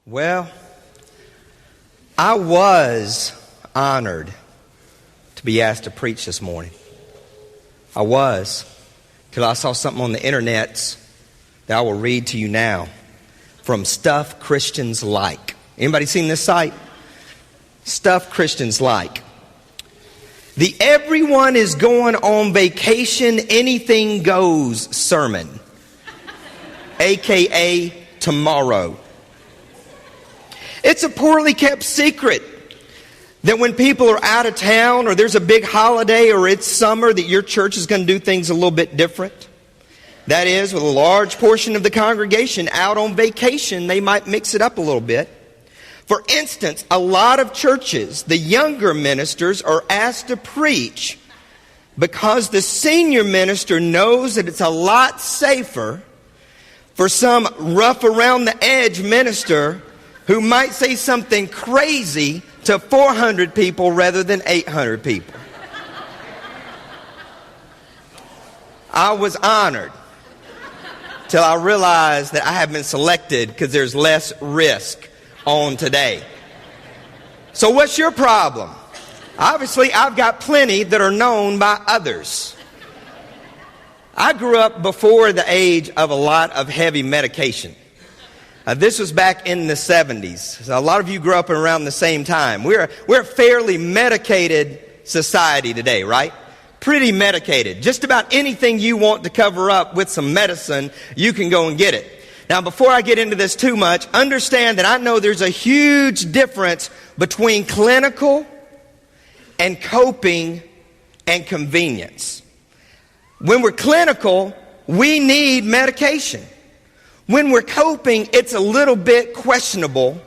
Well, I was honored to be asked to preach this morning. I was, till I saw something on the internet that I will read to you now from Stuff Christians Like. Anybody seen this site? Stuff Christians Like. The everyone is going on vacation, anything goes sermon, aka tomorrow. It's a poorly kept secret that when people are out of town or there's a big holiday or it's summer that your church is going to do things a little bit different. That is, with a large portion of the congregation out on vacation, they might mix it up a little bit. For instance, a lot of churches, the younger ministers are asked to preach because the senior minister knows that it's a lot safer for some rough around the edge minister who might say something crazy to 400 people rather than 800 people. I was honored till I realized that I have been selected because there's less risk on today. So what's your problem? Obviously, I've got plenty that are known by others. I grew up before the age of a lot of heavy medication. This was back in the 70s. So a lot of you grew up around the same time. We're a fairly medicated society today, right? Pretty medicated. Just about anything you want to cover up with some medicine, you can go and get it. Now, before I get into this too much, understand that I know there's a huge difference between clinical and coping and convenience. When we're clinical, we need medication. When we're coping, it's a little bit questionable.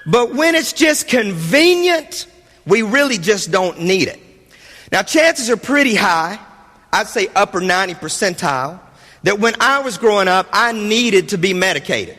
But when it's just convenient, we really just don't need it. Now, chances are pretty high, I'd say upper 90 percentile, that when I was growing up, I needed to be medicated.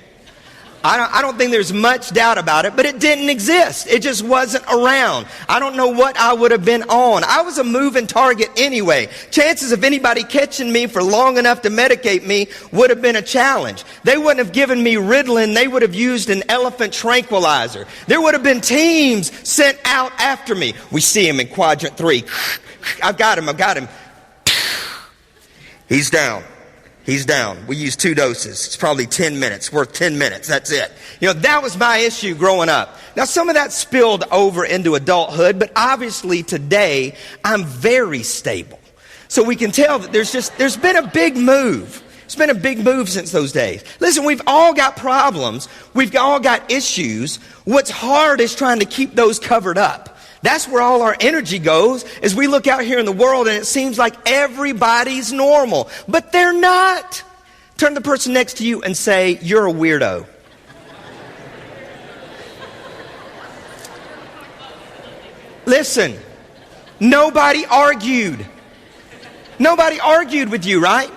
I don't think there's much doubt about it, but it didn't exist. It just wasn't around. I don't know what I would have been on. I was a moving target anyway. Chances of anybody catching me for long enough to medicate me would have been a challenge. They wouldn't have given me Ritalin. They would have used an elephant tranquilizer. There would have been teams sent out after me. We see him in quadrant 3. I've got him. He's down. He's down. We use 2 doses. It's probably 10 minutes, worth 10 minutes. That's it. That was my issue growing up. Now, some of that spilled over into adulthood, but obviously today, I'm very stable. So we can tell that there's been a big move. It's been a big move since those days. Listen, we've all got problems. We've all got issues. What's hard is trying to keep those covered up. That's where all our energy goes as we look out here in the world and it seems like everybody's normal. But they're not. Turn to the person next to you and say, you're a weirdo. Listen, nobody argued. Nobody argued with you, right?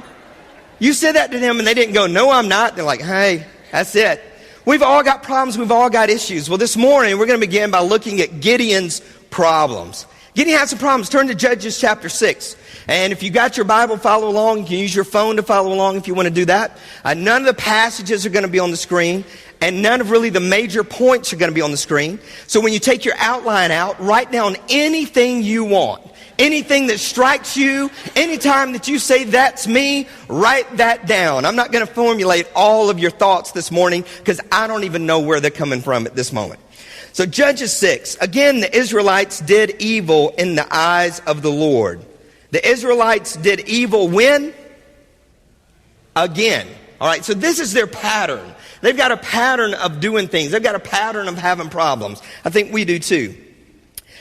You said that to them and they didn't go, no, I'm not. They're like, hey, that's it. We've all got problems. We've all got issues. Well, this morning, we're going to begin by looking at Gideon's problems. Gideon had some problems. Turn to Judges chapter 6. And if you got your Bible, follow along. You can use your phone to follow along if you want to do that. None of the passages are going to be on the screen. And none of really the major points are going to be on the screen. So when you take your outline out, write down anything you want. Anything that strikes you, anytime that you say, that's me, write that down. I'm not going to formulate all of your thoughts this morning because I don't even know where they're coming from at this moment. So Judges 6. Again, the Israelites did evil in the eyes of the Lord. The Israelites did evil when? Again. All right, so this is their pattern. They've got a pattern of doing things. They've got a pattern of having problems. I think we do too.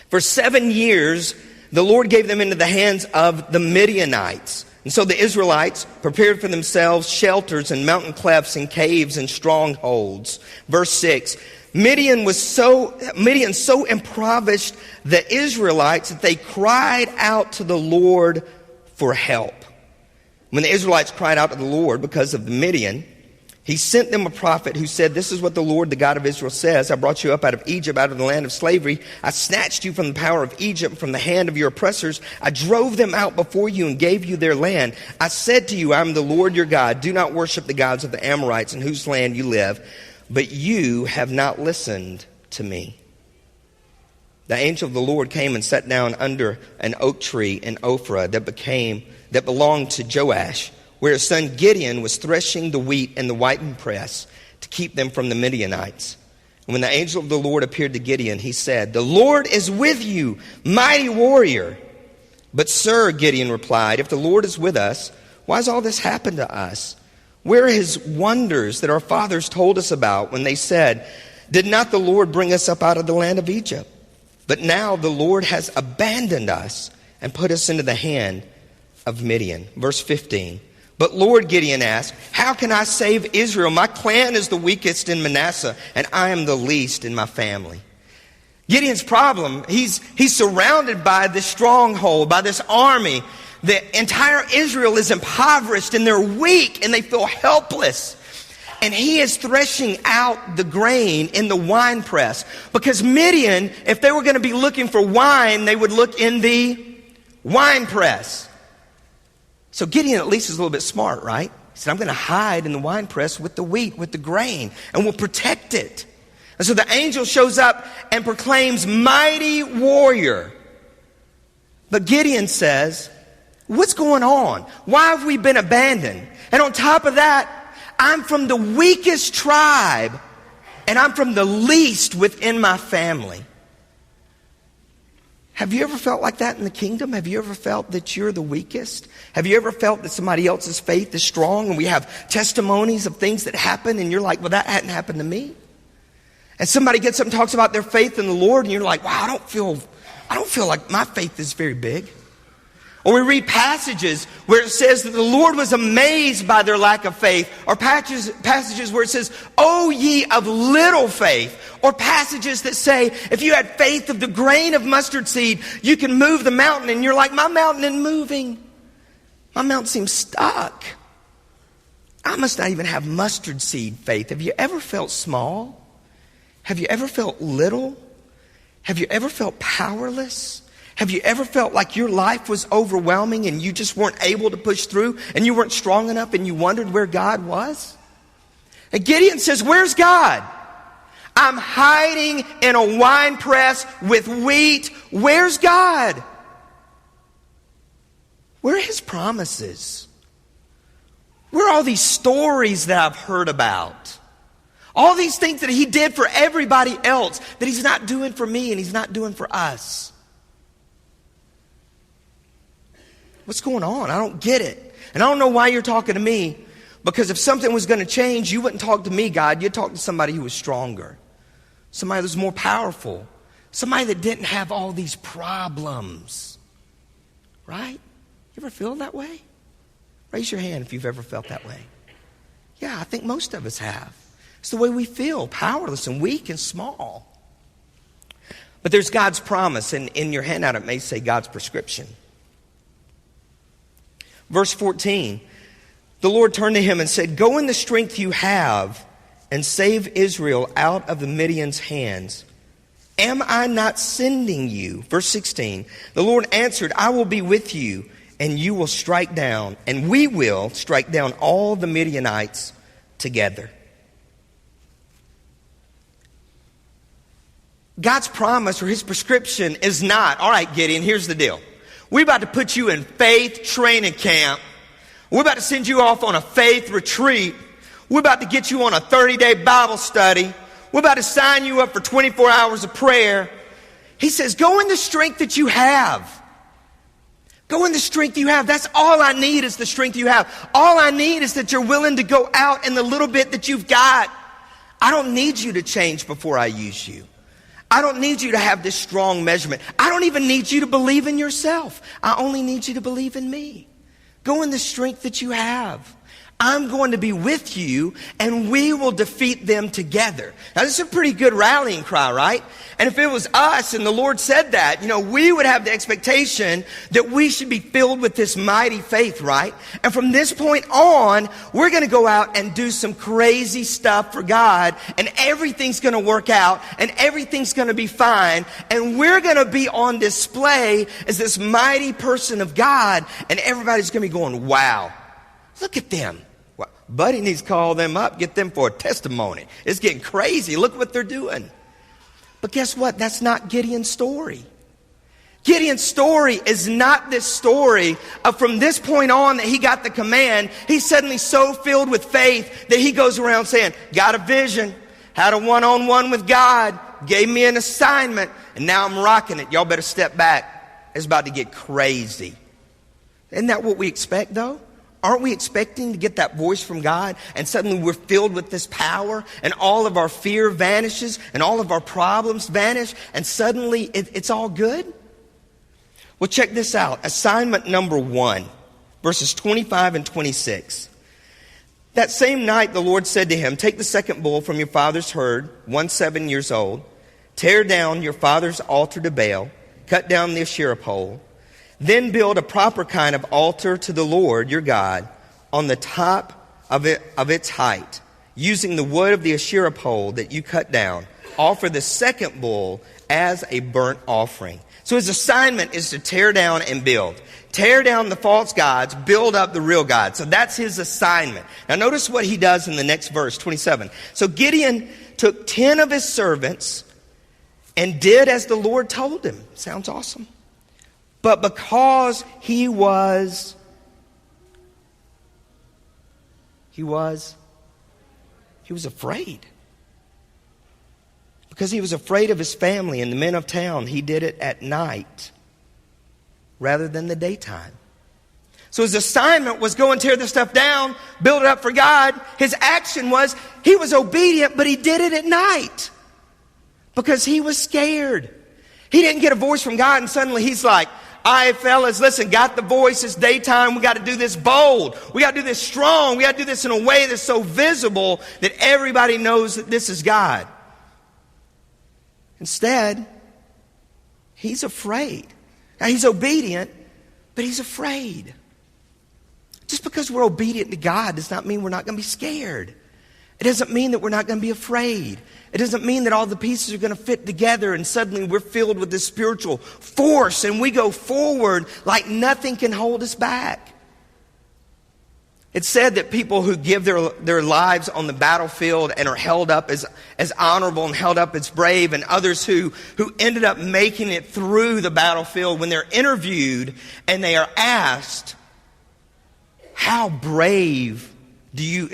For 7 years, the Lord gave them into the hands of the Midianites. And so the Israelites prepared for themselves shelters and mountain clefts and caves and strongholds. Verse 6, Midian so impoverished the Israelites that they cried out to the Lord for help. When the Israelites cried out to the Lord because of the Midian, He sent them a prophet who said, this is what the Lord, the God of Israel says. I brought you up out of Egypt, out of the land of slavery. I snatched you from the power of Egypt, from the hand of your oppressors. I drove them out before you and gave you their land. I said to you, I am the Lord your God. Do not worship the gods of the Amorites in whose land you live. but you have not listened to me." The angel of the Lord came and sat down under an oak tree in Ophrah that belonged to Joash, where his son Gideon was threshing the wheat in the winepress to keep them from the Midianites. And when the angel of the Lord appeared to Gideon, he said, "The Lord is with you, mighty warrior." "But sir," Gideon replied, "if the Lord is with us, why has all this happened to us? Where are his wonders that our fathers told us about when they said, 'Did not the Lord bring us up out of the land of Egypt?' But now the Lord has abandoned us and put us into the hand of Midian." Verse 15. "But Lord," Gideon asked, "how can I save Israel? My clan is the weakest in Manasseh, and I am the least in my family." Gideon's problem, he's surrounded by this stronghold, by this army. The entire Israel is impoverished and they're weak and they feel helpless. And he is threshing out the grain in the wine press. Because Midian, if they were going to be looking for wine, they would look in the wine press. So Gideon at least is a little bit smart, right? He said, "I'm going to hide in the wine press with the wheat, with the grain, and we'll protect it." And so the angel shows up and proclaims, "Mighty warrior." But Gideon says, "What's going on? Why have we been abandoned? And on top of that, I'm from the weakest tribe, and I'm from the least within my family." Have you ever felt like that in the kingdom? Have you ever felt that you're the weakest? Have you ever felt that somebody else's faith is strong and we have testimonies of things that happen and you're like, "Well, that hadn't happened to me"? And somebody gets up and talks about their faith in the Lord and you're like, "Wow, I don't feel like my faith is very big." Or we read passages where it says that the Lord was amazed by their lack of faith. Or passages where it says, "O ye of little faith." Or passages that say, if you had faith of the grain of mustard seed, you can move the mountain. And you're like, "My mountain isn't moving. My mountain seems stuck. I must not even have mustard seed faith." Have you ever felt small? Have you ever felt little? Have you ever felt powerless? Have you ever felt like your life was overwhelming and you just weren't able to push through and you weren't strong enough and you wondered where God was? And Gideon says, "Where's God? I'm hiding in a wine press with wheat. Where's God? Where are his promises? Where are all these stories that I've heard about? All these things that he did for everybody else that he's not doing for me and he's not doing for us. What's going on? I don't get it. And I don't know why you're talking to me, because if something was going to change, you wouldn't talk to me, God. You'd talk to somebody who was stronger, somebody that was more powerful, somebody that didn't have all these problems. Right? You ever feel that way? Raise your hand if you've ever felt that way. Yeah, I think most of us have. It's the way we feel, powerless and weak and small. But there's God's promise, and in your handout it may say God's prescription. Verse 14, the Lord turned to him and said, "Go in the strength you have and save Israel out of the Midian's hands. Am I not sending you?" Verse 16, the Lord answered, "I will be with you, and you will strike down, and we will strike down all the Midianites together." God's promise or his prescription is not, "All right, Gideon, here's the deal. We're about to put you in faith training camp. We're about to send you off on a faith retreat. We're about to get you on a 30-day Bible study. We're about to sign you up for 24 hours of prayer." He says, "Go in the strength that you have. Go in the strength you have. That's all I need, is the strength you have. All I need is that you're willing to go out in the little bit that you've got. I don't need you to change before I use you. I don't need you to have this strong measurement. I don't even need you to believe in yourself. I only need you to believe in me. Go in the strength that you have. I'm going to be with you, and we will defeat them together." Now, this is a pretty good rallying cry, right? And if it was us and the Lord said that, we would have the expectation that we should be filled with this mighty faith, right? And from this point on, we're going to go out and do some crazy stuff for God, and everything's going to work out, and everything's going to be fine, and we're going to be on display as this mighty person of God, and everybody's going to be going, "Wow, look at them. Buddy needs to call them up, get them for a testimony. It's getting crazy. Look what they're doing. But guess what? That's not Gideon's story. Gideon's story is not this story of from this point on that he got the command, he's suddenly so filled with faith that he goes around saying, got a vision, had a one-on-one with God, gave me an assignment, and now I'm rocking it. Y'all better step back. It's about to get crazy. Isn't that what we expect, though? Aren't we expecting to get that voice from God and suddenly we're filled with this power and all of our fear vanishes and all of our problems vanish and suddenly it's all good? Well, check this out. Assignment number 1, verses 25 and 26. That same night the Lord said to him, take the second bull from your father's herd, 17 years old, tear down your father's altar to Baal, cut down the Asherah pole, then build a proper kind of altar to the Lord your God on the top of its height, using the wood of the Asherah pole that you cut down. Offer the second bull as a burnt offering. So his assignment is to tear down and build. Tear down the false gods, build up the real God. So that's his assignment. Now notice what he does in the next verse, 27. So Gideon took 10 of his servants and did as the Lord told him. Sounds awesome. But because he was afraid. Because he was afraid of his family and the men of town, he did it at night rather than the daytime. So his assignment was go and tear this stuff down, build it up for God. His action was, he was obedient, but he did it at night because he was scared. He didn't get a voice from God and suddenly he's like, all right, fellas, listen, got the voice, it's daytime, we got to do this bold. We got to do this strong. We got to do this in a way that's so visible that everybody knows that this is God. Instead, he's afraid. Now, he's obedient, but he's afraid. Just because we're obedient to God does not mean we're not going to be scared. It doesn't mean that we're not going to be afraid. It doesn't mean that all the pieces are going to fit together and suddenly we're filled with this spiritual force and we go forward like nothing can hold us back. It's said that people who give their lives on the battlefield and are held up as honorable and held up as brave, and others who ended up making it through the battlefield, when they're interviewed and they are asked, how brave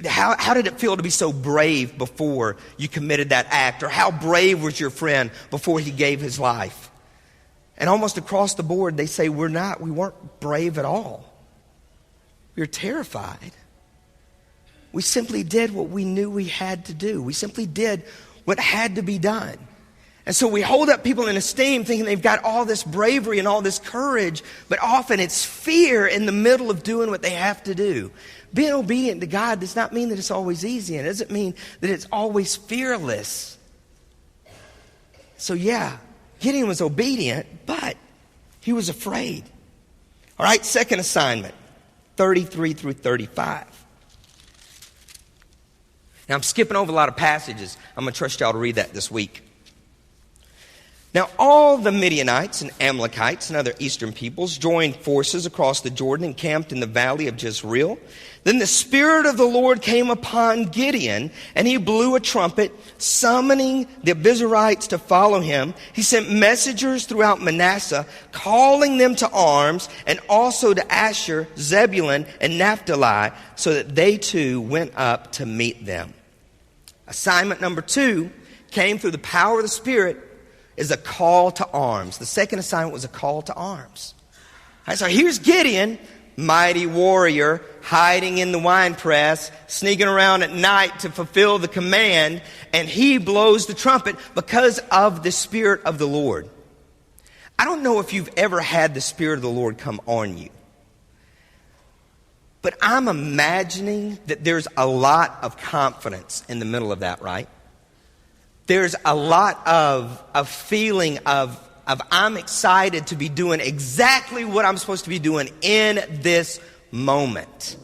how did it feel to be so brave before you committed that act? Or how brave was your friend before he gave his life? And almost across the board, they say we weren't brave at all. We were terrified. We simply did what we knew we had to do. We simply did what had to be done. And so we hold up people in esteem thinking they've got all this bravery and all this courage, but often it's fear in the middle of doing what they have to do. Being obedient to God does not mean that it's always easy, and it doesn't mean that it's always fearless. So yeah, Gideon was obedient, but he was afraid. All right, second assignment, 33 through 35. Now I'm skipping over a lot of passages. I'm going to trust y'all to read that this week. Now all the Midianites and Amalekites and other eastern peoples joined forces across the Jordan and camped in the valley of Jezreel. Then the Spirit of the Lord came upon Gideon, and he blew a trumpet, summoning the Abiezrites to follow him. He sent messengers throughout Manasseh, calling them to arms, and also to Asher, Zebulun, and Naphtali, so that they too went up to meet them. Assignment number 2 came through the power of the Spirit, is a call to arms. The second assignment was a call to arms. All right, so here's Gideon, mighty warrior, hiding in the wine press, sneaking around at night to fulfill the command, and he blows the trumpet because of the Spirit of the Lord. I don't know if you've ever had the Spirit of the Lord come on you, but I'm imagining that there's a lot of confidence in the middle of that, right? There's a lot of feeling of I'm excited to be doing exactly what I'm supposed to be doing in this moment.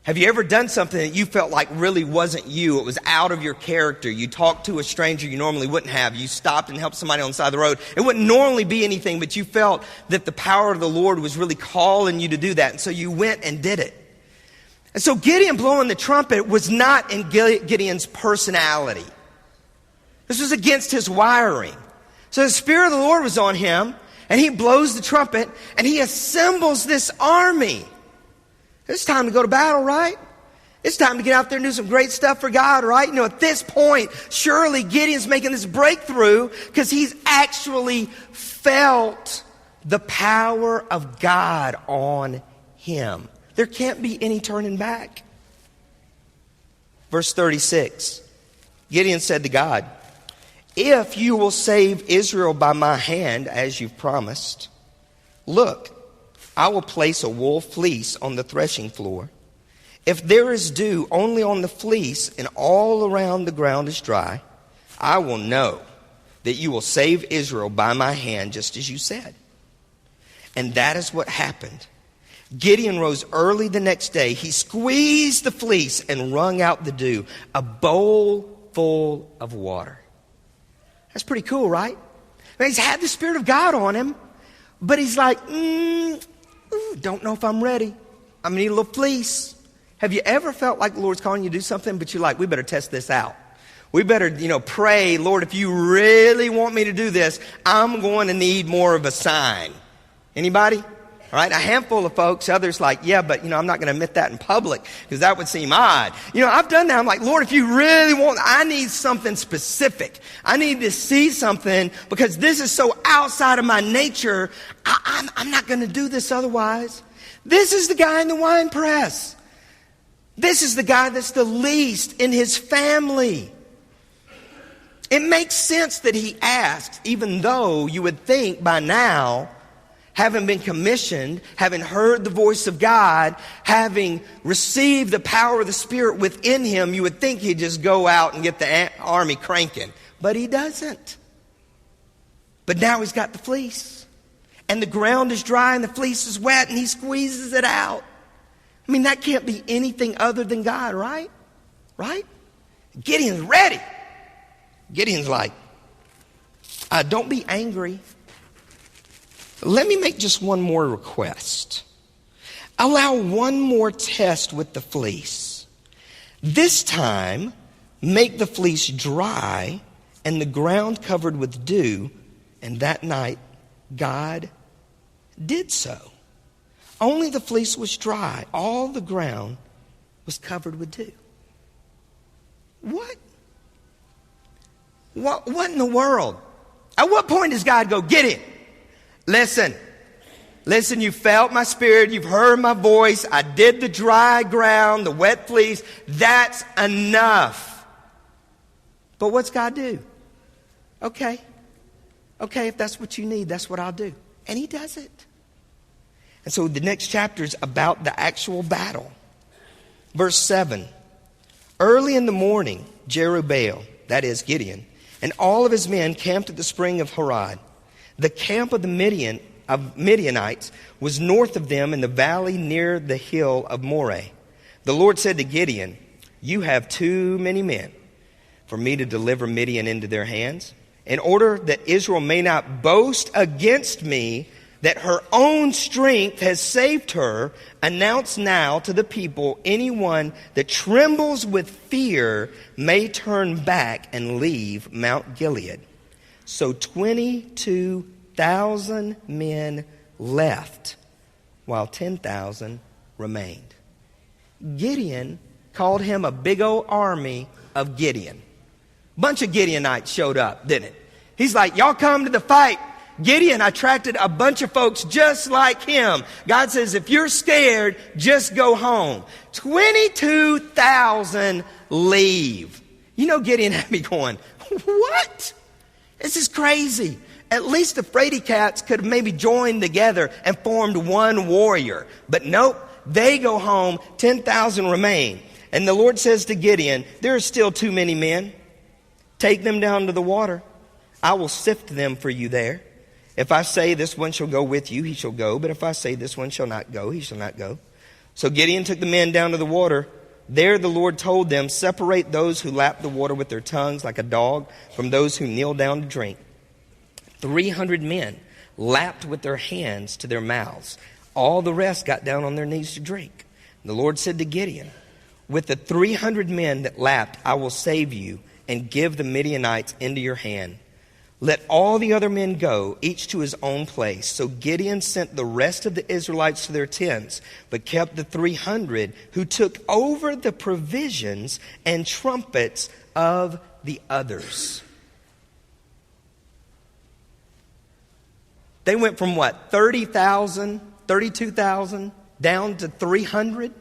Have you ever done something that you felt like really wasn't you? It was out of your character. You talked to a stranger you normally wouldn't have. You stopped and helped somebody on the side of the road. It wouldn't normally be anything, but you felt that the power of the Lord was really calling you to do that. And so you went and did it. And so Gideon blowing the trumpet was not in Gideon's personality. This was against his wiring. So the Spirit of the Lord was on him, and he blows the trumpet, and he assembles this army. It's time to go to battle, right? It's time to get out there and do some great stuff for God, right? You know, at this point, surely Gideon's making this breakthrough because he's actually felt the power of God on him. There can't be any turning back. Verse 36, Gideon said to God, if you will save Israel by my hand, as you've promised, look, I will place a wool fleece on the threshing floor. If there is dew only on the fleece and all around the ground is dry, I will know that you will save Israel by my hand, just as you said. And that is what happened. Gideon rose early the next day. He squeezed the fleece and wrung out the dew, a bowl full of water. That's pretty cool, right? I mean, he's had the Spirit of God on him, but he's like, don't know if I'm ready. I'm going to need a little fleece. Have you ever felt like the Lord's calling you to do something, but you're like, we better test this out. We better, pray, Lord, if you really want me to do this, I'm going to need more of a sign. Anybody? All right, a handful of folks, others like, yeah, but, I'm not going to admit that in public because that would seem odd. I've done that. I'm like, Lord, if you really want, I need something specific. I need to see something because this is so outside of my nature. I'm not going to do this otherwise. This is the guy in the wine press. This is the guy that's the least in his family. It makes sense that he asked, even though you would think by now, having been commissioned, having heard the voice of God, having received the power of the Spirit within him, you would think he'd just go out and get the army cranking. But he doesn't. But now he's got the fleece. And the ground is dry and the fleece is wet and he squeezes it out. I mean, that can't be anything other than God, right? Right? Gideon's ready. Gideon's like, don't be angry. Let me make just one more request. Allow one more test with the fleece. This time, make the fleece dry and the ground covered with dew. And that night, God did so. Only the fleece was dry. All the ground was covered with dew. What? What in the world? At what point does God go, get it? Listen, you felt my Spirit. You've heard my voice. I did the dry ground, the wet fleece. That's enough. But what's God do? Okay, if that's what you need, that's what I'll do. And he does it. And so the next chapter is about the actual battle. Verse 7. Early in the morning, Jerubbaal, that is Gideon, and all of his men camped at the spring of Harod. The camp of the Midianites was north of them in the valley near the hill of Moreh. The Lord said to Gideon, you have too many men for me to deliver Midian into their hands. In order that Israel may not boast against me that her own strength has saved her, announce now to the people, anyone that trembles with fear may turn back and leave Mount Gilead. So 22,000 men left, while 10,000 remained. Gideon called him a big old army of Gideon. Bunch of Gideonites showed up, didn't it? He's like, y'all come to the fight. Gideon attracted a bunch of folks just like him. God says, if you're scared, just go home. 22,000 leave. Gideon had me going, what? This is crazy. At least the fraidy cats could have maybe joined together and formed one warrior. But nope, they go home, 10,000 remain. And the Lord says to Gideon, there are still too many men. Take them down to the water. I will sift them for you there. If I say this one shall go with you, he shall go. But if I say this one shall not go, he shall not go. So Gideon took the men down to the water. There the Lord told them, separate those who lap the water with their tongues like a dog from those who kneel down to drink. 300 men lapped with their hands to their mouths. All the rest got down on their knees to drink. The Lord said to Gideon, with the 300 men that lapped, I will save you and give the Midianites into your hand. Let all the other men go, each to his own place. So Gideon sent the rest of the Israelites to their tents, but kept the 300 who took over the provisions and trumpets of the others. They went from what, 30,000, 32,000 down to 300?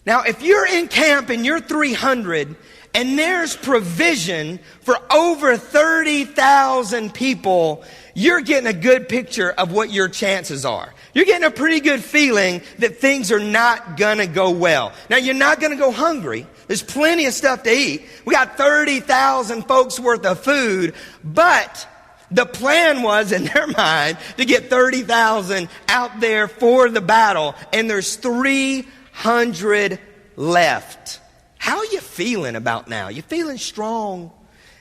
Now, if you're in camp and you're 300 and there's provision for over 30,000 people, you're getting a good picture of what your chances are. You're getting a pretty good feeling that things are not going to go well. Now, you're not going to go hungry. There's plenty of stuff to eat. We got 30,000 folks worth of food, but the plan was in their mind to get 30,000 out there for the battle, and there's 300 left. How are you feeling about now? You feeling strong?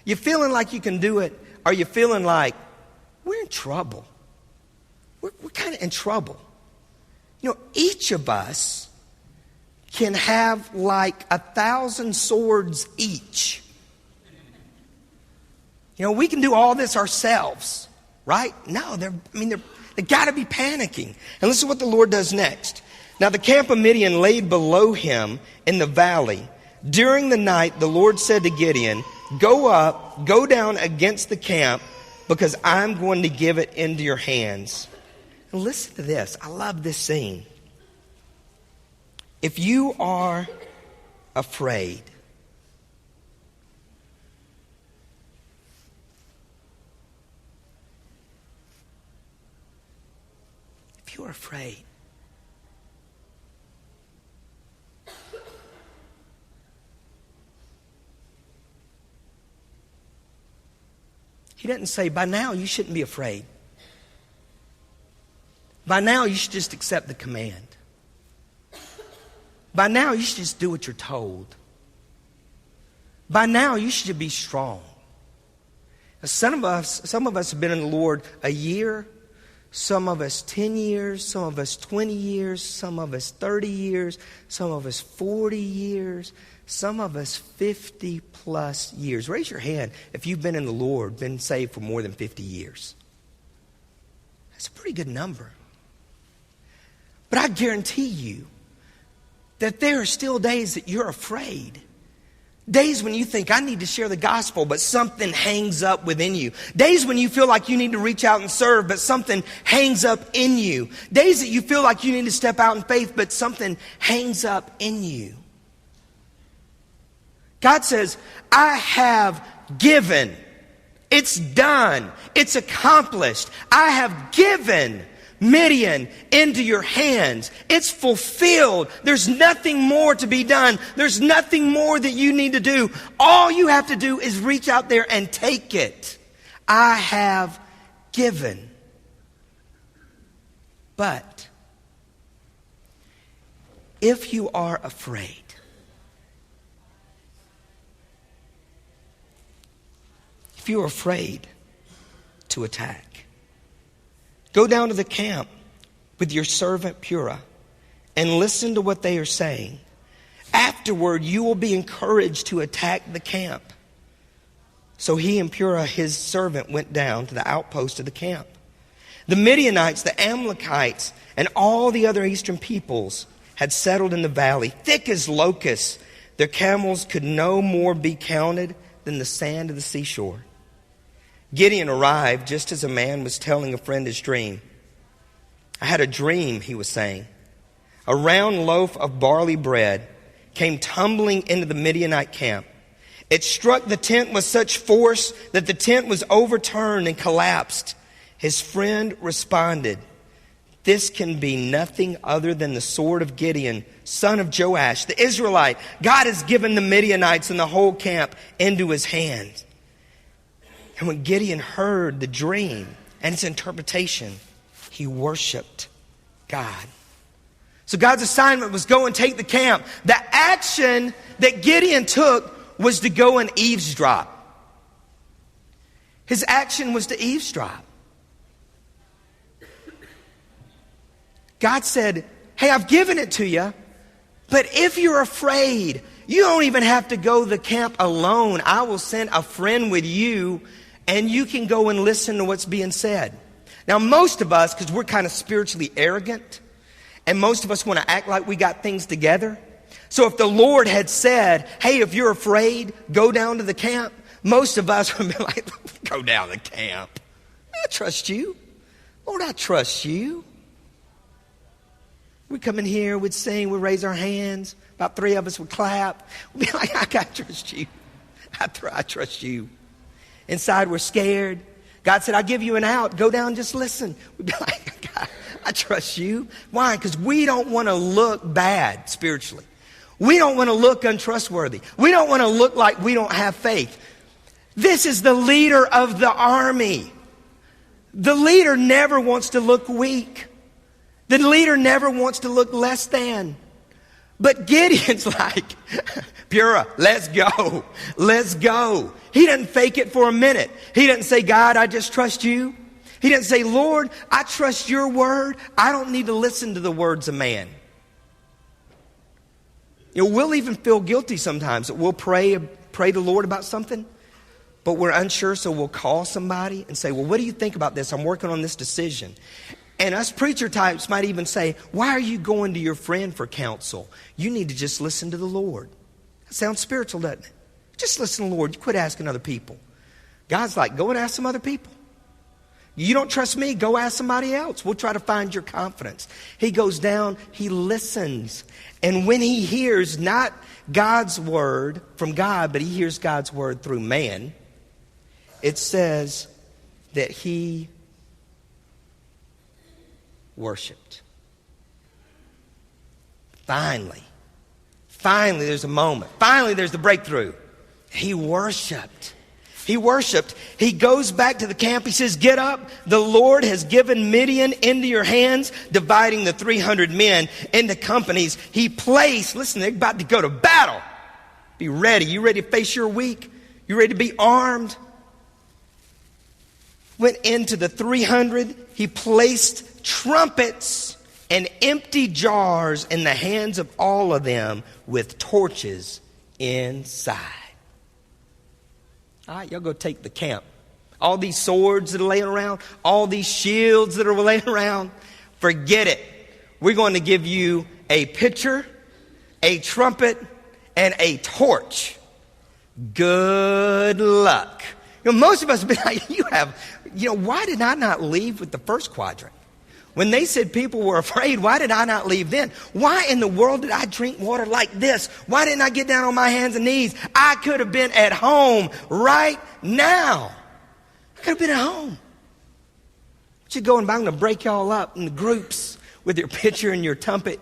You feeling like you can do it? Are you feeling like we're in trouble? We're kind of in trouble. You know, each of us can have like 1,000 swords each. You know, we can do all this ourselves, right? No, they got to be panicking. And listen to what the Lord does next. Now the camp of Midian laid below him in the valley. During the night, the Lord said to Gideon, go up, go down against the camp, because I'm going to give it into your hands. And listen to this. I love this scene. If you are afraid, if you're afraid, he doesn't say, by now you shouldn't be afraid. By now you should just accept the command. By now you should just do what you're told. By now you should be strong. Some of us have been in the Lord a year, some of us 10 years, some of us 20 years, some of us 30 years, some of us 40 years, some of us 50 plus years. Raise your hand if you've been in the Lord, been saved for more than 50 years. That's a pretty good number. But I guarantee you that there are still days that you're afraid. Days when you think, I need to share the gospel, but something hangs up within you. Days when you feel like you need to reach out and serve, but something hangs up in you. Days that you feel like you need to step out in faith, but something hangs up in you. God says, I have given. It's done. It's accomplished. I have given Midian into your hands. It's fulfilled. There's nothing more to be done. There's nothing more that you need to do. All you have to do is reach out there and take it. I have given. But if you are afraid, if you're afraid to attack, go down to the camp with your servant Purah and listen to what they are saying. Afterward, you will be encouraged to attack the camp. So he and Purah, his servant, went down to the outpost of the camp. The Midianites, the Amalekites, and all the other eastern peoples had settled in the valley, thick as locusts. Their camels could no more be counted than the sand of the seashore. Gideon arrived just as a man was telling a friend his dream. I had a dream, he was saying. A round loaf of barley bread came tumbling into the Midianite camp. It struck the tent with such force that the tent was overturned and collapsed. His friend responded, this can be nothing other than the sword of Gideon, son of Joash, the Israelite. God has given the Midianites and the whole camp into his hands. And when Gideon heard the dream and its interpretation, he worshiped God. So God's assignment was go and take the camp. The action that Gideon took was to go and eavesdrop. His action was to eavesdrop. God said, hey, I've given it to you, but if you're afraid, you don't even have to go to the camp alone. I will send a friend with you, and you can go and listen to what's being said. Now, most of us, because we're kind of spiritually arrogant, and most of us want to act like we got things together. So if the Lord had said, hey, if you're afraid, go down to the camp, most of us would be like, go down to the camp. I trust you. Lord, I trust you. We'd come in here, we'd sing, we'd raise our hands. About 3 of us would clap. We'd be like, I trust you. I trust you. Inside, we're scared. God said, I'll give you an out. Go down and just listen. We'd be like, God, I trust you. Why? Because we don't want to look bad spiritually. We don't want to look untrustworthy. We don't want to look like we don't have faith. This is the leader of the army. The leader never wants to look weak. The leader never wants to look less than. But Gideon's like, Pura, let's go. Let's go. He didn't fake it for a minute. He didn't say, God, I just trust you. He didn't say, Lord, I trust your word. I don't need to listen to the words of man. You know, we'll even feel guilty sometimes. We'll pray to the Lord about something, but we're unsure, so we'll call somebody and say, well, what do you think about this? I'm working on this decision. And us preacher types might even say, why are you going to your friend for counsel? You need to just listen to the Lord. That sounds spiritual, doesn't it? Just listen to the Lord. You quit asking other people. God's like, go and ask some other people. You don't trust me? Go ask somebody else. We'll try to find your confidence. He goes down, he listens. And when he hears not God's word from God, but he hears God's word through man, it says that he worshiped. Finally, there's a moment. Finally, there's the breakthrough. He worshiped. He worshiped. He goes back to the camp. He says, get up. The Lord has given Midian into your hands, dividing the 300 men into companies. He placed, listen, they're about to go to battle. Be ready. You ready to face your week? You ready to be armed? Went into the 300. He placed trumpets and empty jars in the hands of all of them with torches inside. All right, y'all go take the camp. All these swords that are laying around, all these shields that are laying around, forget it. We're going to give you a pitcher, a trumpet, and a torch. Good luck. You know, most of us have been like, why did I not leave with the first quadrant? When they said people were afraid, why did I not leave then? Why in the world did I drink water like this? Why didn't I get down on my hands and knees? I could have been at home right now. I could have been at home. But you're going, I'm going to break y'all up into groups with your pitcher and your trumpet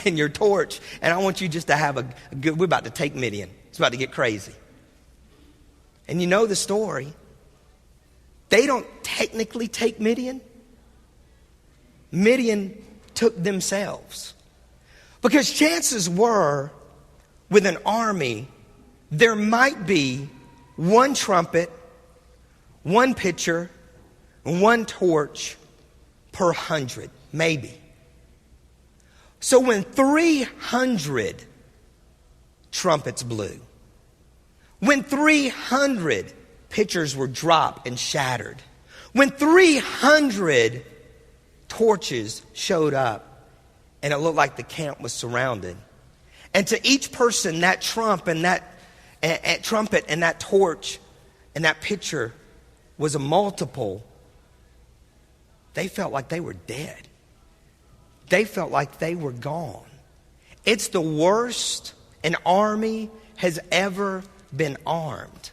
and your torch. And I want you just to have a good, we're about to take Midian. It's about to get crazy. And you know the story. They don't technically take Midian. Midian took themselves. Because chances were, with an army, there might be one trumpet, one pitcher, one torch per 100, maybe. So when 300 trumpets blew, when 300 pitchers were dropped and shattered, when 300 torches showed up and it looked like the camp was surrounded, and to each person that trumpet and that torch and that pitcher was a multiple, they felt like they were dead. They felt like they were gone. It's the worst an army has ever been armed,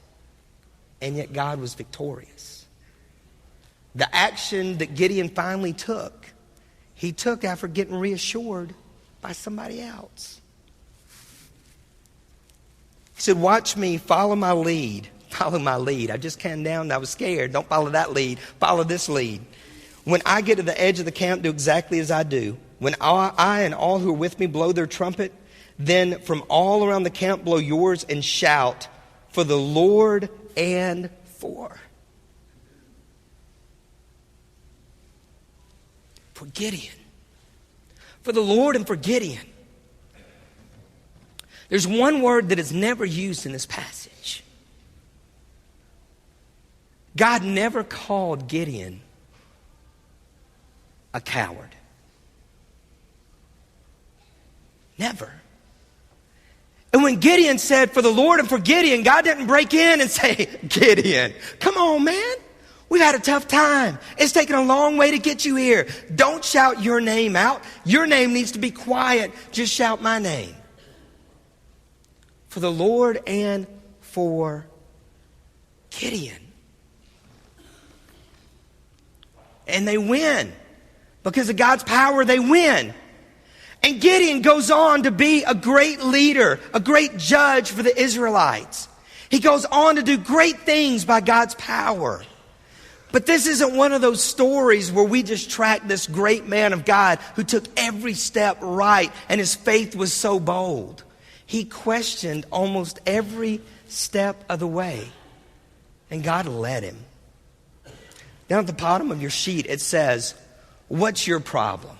and yet God was victorious. The action that Gideon finally took, he took after getting reassured by somebody else. He said, watch me, follow my lead. Follow my lead. I just came down and I was scared. Don't follow that lead. Follow this lead. When I get to the edge of the camp, do exactly as I do. When I and all who are with me blow their trumpet, then from all around the camp blow yours and shout for the Lord and for Gideon. For the Lord and for Gideon. There's one word that is never used in this passage. God never called Gideon a coward. Never. And when Gideon said, for the Lord and for Gideon, God didn't break in and say, Gideon, come on, man. We've had a tough time. It's taken a long way to get you here. Don't shout your name out. Your name needs to be quiet. Just shout my name. For the Lord and for Gideon. And they win. Because of God's power, they win. And Gideon goes on to be a great leader, a great judge for the Israelites. He goes on to do great things by God's power. But this isn't one of those stories where we just track this great man of God who took every step right and his faith was so bold. He questioned almost every step of the way. And God led him. Down at the bottom of your sheet, it says, what's your problem?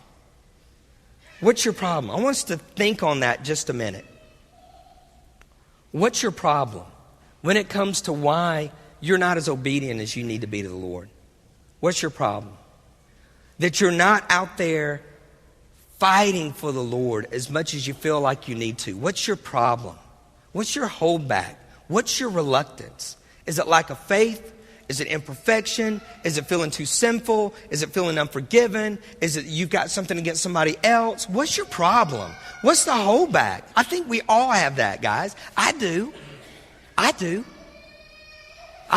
What's your problem? I want us to think on that just a minute. What's your problem when it comes to why you're not as obedient as you need to be to the Lord? What's your problem? That you're not out there fighting for the Lord as much as you feel like you need to. What's your problem? What's your holdback? What's your reluctance? Is it lack of faith? Is it imperfection? Is it feeling too sinful? Is it feeling unforgiven? Is it you've got something against somebody else? What's your problem? What's the holdback? I think we all have that, guys. I do. I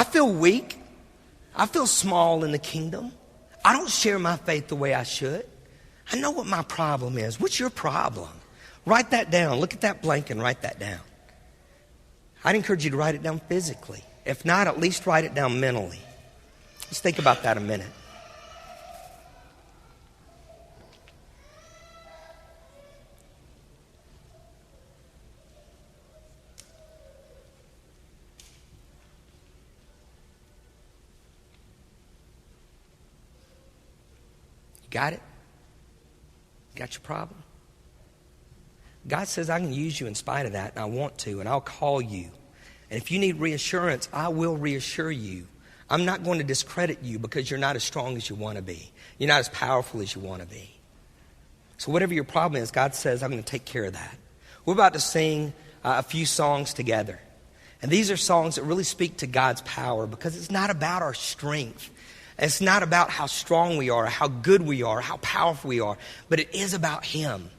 feel weak. I feel small in the kingdom. I don't share my faith the way I should. I know what my problem is. What's your problem? Write that down. Look at that blank and write that down. I'd encourage you to write it down physically. If not, at least write it down mentally. Let's think about that a minute. You got it? Got your problem? God says I can use you in spite of that, and I want to, and I'll call you. And if you need reassurance, I will reassure you. I'm not going to discredit you because you're not as strong as you want to be. You're not as powerful as you want to be. So whatever your problem is, God says, I'm going to take care of that. We're about to sing a few songs together. And these are songs that really speak to God's power because it's not about our strength. It's not about how strong we are, how good we are, how powerful we are, but it is about Him.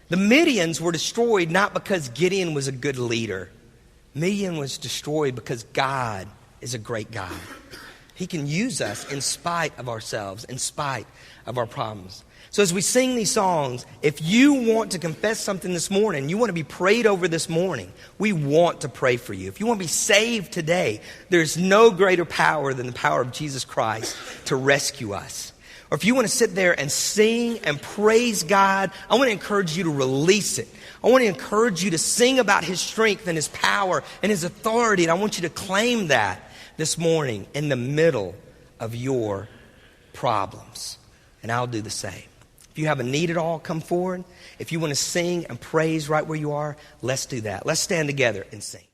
The Midians were destroyed not because Gideon was a good leader. Midian was destroyed because God is a great God. He can use us in spite of ourselves, in spite of our problems. So as we sing these songs, if you want to confess something this morning, you want to be prayed over this morning, we want to pray for you. If you want to be saved today, there's no greater power than the power of Jesus Christ to rescue us. Or if you want to sit there and sing and praise God, I want to encourage you to release it. I want to encourage you to sing about His strength and His power and His authority. And I want you to claim that this morning in the middle of your problems. And I'll do the same. If you have a need at all, come forward. If you want to sing and praise right where you are, let's do that. Let's stand together and sing.